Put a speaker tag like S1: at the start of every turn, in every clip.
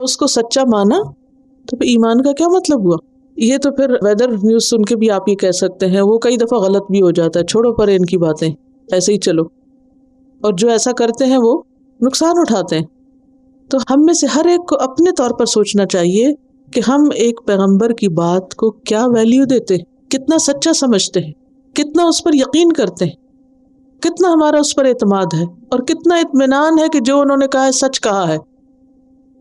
S1: اس کو سچا مانا تو پھر ایمان کا کیا مطلب ہوا؟ یہ تو پھر ویدر نیوز سن کے بھی آپ یہ کہہ سکتے ہیں، وہ کئی دفعہ غلط بھی ہو جاتا ہے، چھوڑو پر ان کی باتیں، ایسے ہی چلو، اور جو ایسا کرتے ہیں وہ نقصان اٹھاتے ہیں۔ تو ہم میں سے ہر ایک کو اپنے طور پر سوچنا چاہیے کہ ہم ایک پیغمبر کی بات کو کیا ویلیو دیتے ہیں، کتنا سچا سمجھتے ہیں، کتنا اس پر یقین کرتے ہیں، کتنا ہمارا اس پر اعتماد ہے، اور کتنا اطمینان ہے کہ جو انہوں نے کہا ہے سچ کہا ہے۔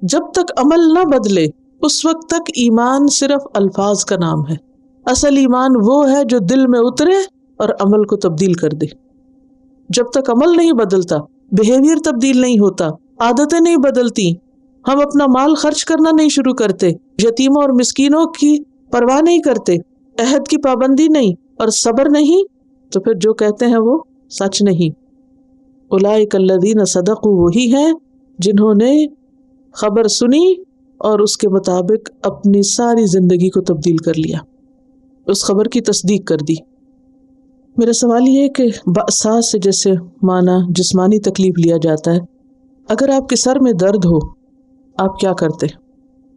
S1: جب تک عمل نہ بدلے اس وقت تک ایمان صرف الفاظ کا نام ہے۔ اصل ایمان وہ ہے جو دل میں اترے اور عمل کو تبدیل کر دے۔ جب تک عمل نہیں بدلتا، بیہیویئر تبدیل نہیں ہوتا، عادتیں نہیں بدلتی، ہم اپنا مال خرچ کرنا نہیں شروع کرتے، یتیموں اور مسکینوں کی پرواہ نہیں کرتے، عہد کی پابندی نہیں اور صبر نہیں، تو پھر جو کہتے ہیں وہ سچ نہیں۔ اولئک الذین صدقوا، وہی ہیں جنہوں نے خبر سنی اور اس کے مطابق اپنی ساری زندگی کو تبدیل کر لیا، اس خبر کی تصدیق کر دی۔ میرا سوال یہ ہے کہ بأسا سے جیسے معنی جسمانی تکلیف لیا جاتا ہے، اگر آپ کے سر میں درد ہو آپ کیا کرتے؟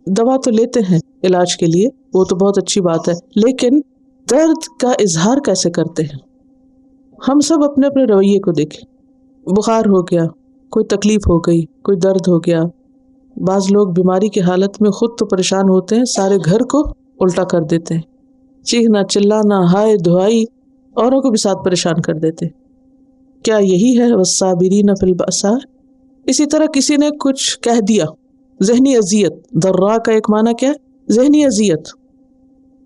S1: دوا تو لیتے ہیں علاج کے لیے، وہ تو بہت اچھی بات ہے، لیکن درد کا اظہار کیسے کرتے ہیں؟ ہم سب اپنے اپنے رویے کو دیکھیں۔ بخار ہو گیا، کوئی تکلیف ہو گئی، کوئی درد ہو گیا، بعض لوگ بیماری کی حالت میں خود تو پریشان ہوتے ہیں، سارے گھر کو الٹا کر دیتے ہیں، چیخنا چلانا، ہائے دہائی، اوروں کو بھی ساتھ پریشان کر دیتے ہیں۔ کیا یہی ہے والصابرین فی البأساء؟ اسی طرح کسی نے کچھ کہہ دیا، ذہنی اذیت، ضراء کا ایک معنی کیا ہے؟ ذہنی اذیت۔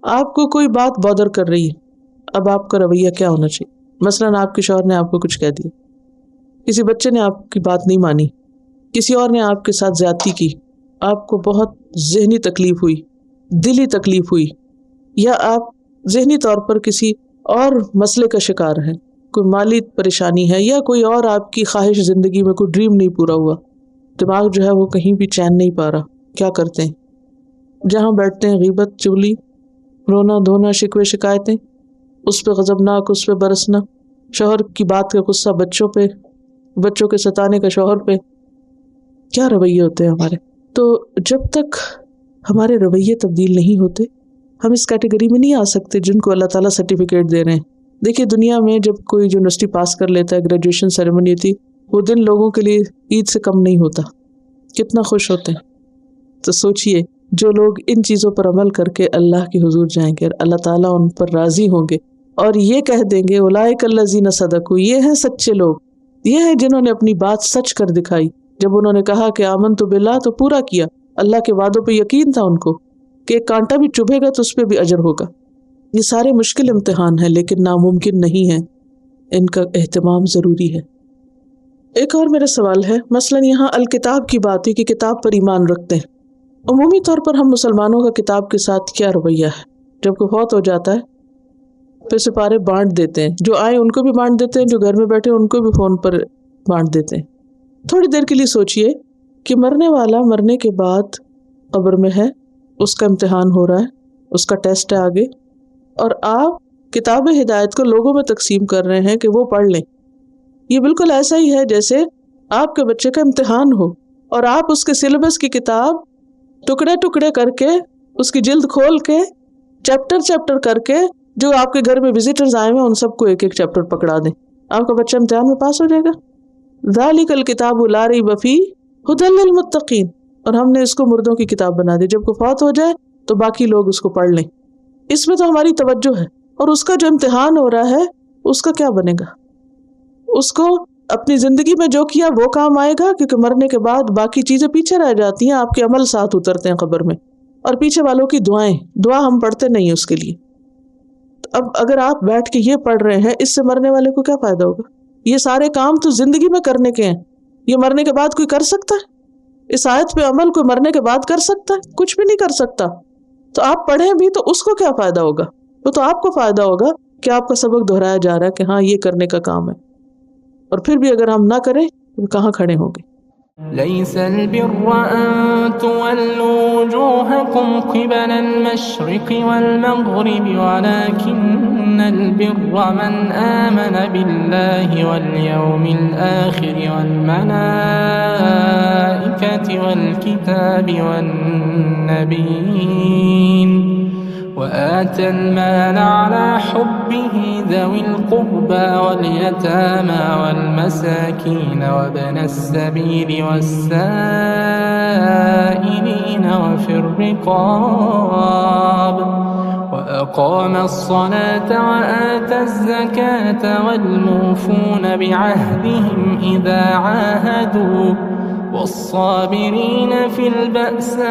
S1: آپ کو کوئی بات بادر کر رہی ہے، اب آپ کا رویہ کیا ہونا چاہیے؟ مثلاً آپ کے شوہر نے آپ کو کچھ کہہ دیا، کسی بچے نے آپ کی بات نہیں مانی، کسی اور نے آپ کے ساتھ زیادتی کی، آپ کو بہت ذہنی تکلیف ہوئی، دلی تکلیف ہوئی، یا آپ ذہنی طور پر کسی اور مسئلے کا شکار ہیں، کوئی مالی پریشانی ہے، یا کوئی اور آپ کی خواہش زندگی میں کوئی ڈریم نہیں پورا ہوا، دماغ جو ہے وہ کہیں بھی چین نہیں پا رہا، کیا کرتے ہیں؟ جہاں بیٹھتے ہیں غیبت، چغلی، رونا دھونا، شکوے شکایتیں، اس پہ غضبناک، اس پہ برسنا، شوہر کی بات کا غصہ بچوں پہ، بچوں کے ستانے کا شوہر پہ، کیا رویے ہوتے ہیں ہمارے؟ تو جب تک ہمارے رویے تبدیل نہیں ہوتے ہم اس کیٹیگری میں نہیں آ سکتے جن کو اللہ تعالیٰ سرٹیفکیٹ دے رہے ہیں۔ دیکھیے دنیا میں جب کوئی یونیورسٹی پاس کر لیتا ہے، گریجویشن سیریمنی تھی، وہ دن لوگوں کے لیے عید سے کم نہیں ہوتا، کتنا خوش ہوتے ہیں۔ تو سوچئے جو لوگ ان چیزوں پر عمل کر کے اللہ کے حضور جائیں گے، اللہ تعالیٰ ان پر راضی ہوں گے اور یہ کہہ دیں گے اولئک الذین صدقوا، یہ ہیں سچے لوگ، یہ ہیں جنہوں نے اپنی بات سچ کر دکھائی۔ جب انہوں نے کہا کہ آمنت باللہ تو پورا کیا، اللہ کے وعدوں پہ یقین تھا ان کو کہ ایک کانٹا بھی چبھے گا تو اس پہ بھی اجر ہوگا۔ یہ سارے مشکل امتحان ہیں لیکن ناممکن نہیں ہیں، ان کا اہتمام ضروری ہے۔ ایک اور میرا سوال ہے، مثلاً یہاں الکتاب کی بات ہے کہ کتاب پر ایمان رکھتے ہیں۔ عمومی طور پر ہم مسلمانوں کا کتاب کے ساتھ کیا رویہ ہے؟ جب کوئی فوت ہو جاتا ہے پھر سپارے بانٹ دیتے ہیں، جو آئے ان کو بھی بانٹ دیتے ہیں، جو گھر میں بیٹھے ان کو بھی فون پر بانٹ دیتے ہیں۔ تھوڑی دیر کے لیے سوچئے کہ مرنے والا مرنے کے بعد قبر میں ہے، اس کا امتحان ہو رہا ہے، اس کا ٹیسٹ ہے آگے، اور آپ کتاب ہدایت کو لوگوں میں تقسیم کر رہے ہیں کہ وہ پڑھ لیں۔ یہ بالکل ایسا ہی ہے جیسے آپ کے بچے کا امتحان ہو اور آپ اس کے سلیبس کی کتاب ٹکڑے ٹکڑے کر کے، اس کی جلد کھول کے، چیپٹر چیپٹر کر کے، جو آپ کے گھر میں وزٹرز آئے ہیں ان سب کو ایک ایک چیپٹر پکڑا دیں، آپ کا بچہ امتحان میں پاس ہو جائے گا۔ ذالک الکتاب لا ریب فیہ ھدی للمتقین، اور ہم نے اس کو مردوں کی کتاب بنا دی، جب کوئی فوت ہو جائے تو باقی لوگ اس کو پڑھ لیں۔ اس میں تو ہماری توجہ ہے، اور اس کا جو امتحان ہو رہا ہے اس کا کیا بنے گا؟ اس کو اپنی زندگی میں جو کیا وہ کام آئے گا، کیونکہ مرنے کے بعد باقی چیزیں پیچھے رہ جاتی ہیں، آپ کے عمل ساتھ اترتے ہیں قبر میں، اور پیچھے والوں کی دعا ہم پڑھتے نہیں اس کے لیے۔ اب اگر آپ بیٹھ کے یہ پڑھ رہے ہیں، اس سے مرنے والے کو کیا فائدہ ہوگا؟ یہ سارے کام تو زندگی میں کرنے کے ہیں، یہ مرنے کے بعد کوئی کر سکتا ہے؟ اس آیت پہ عمل کوئی مرنے کے بعد کر سکتا ہے؟ کچھ بھی نہیں کر سکتا۔ تو آپ پڑھیں بھی تو اس کو کیا فائدہ ہوگا؟ وہ تو آپ کو فائدہ ہوگا کہ آپ کا سبق دہرایا جا رہا ہے کہ ہاں یہ کرنے کا کام ہے، اور پھر بھی اگر ہم نہ کریں تو کہاں کھڑے ہوں گے؟
S2: ليس البر أن تولوا وجوهكم قبل المشرق والمغرب ولكن إن البر من آمن بالله واليوم الآخر والملائكة والكتاب والنبيين وآتى المال على حبه ذوي القربى واليتامى والمساكين وابن السبيل والسائلين وفي الرقاب وأقام الصلاة وآتى الزكاة والموفون بعهدهم إذا عاهدوا والصابرين في البأساء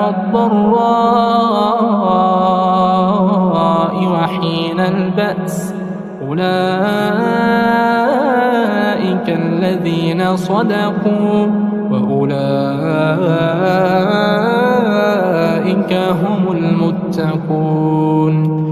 S2: والضراء وحين البأس أولئك الذين صدقوا وأولئك هم المتقون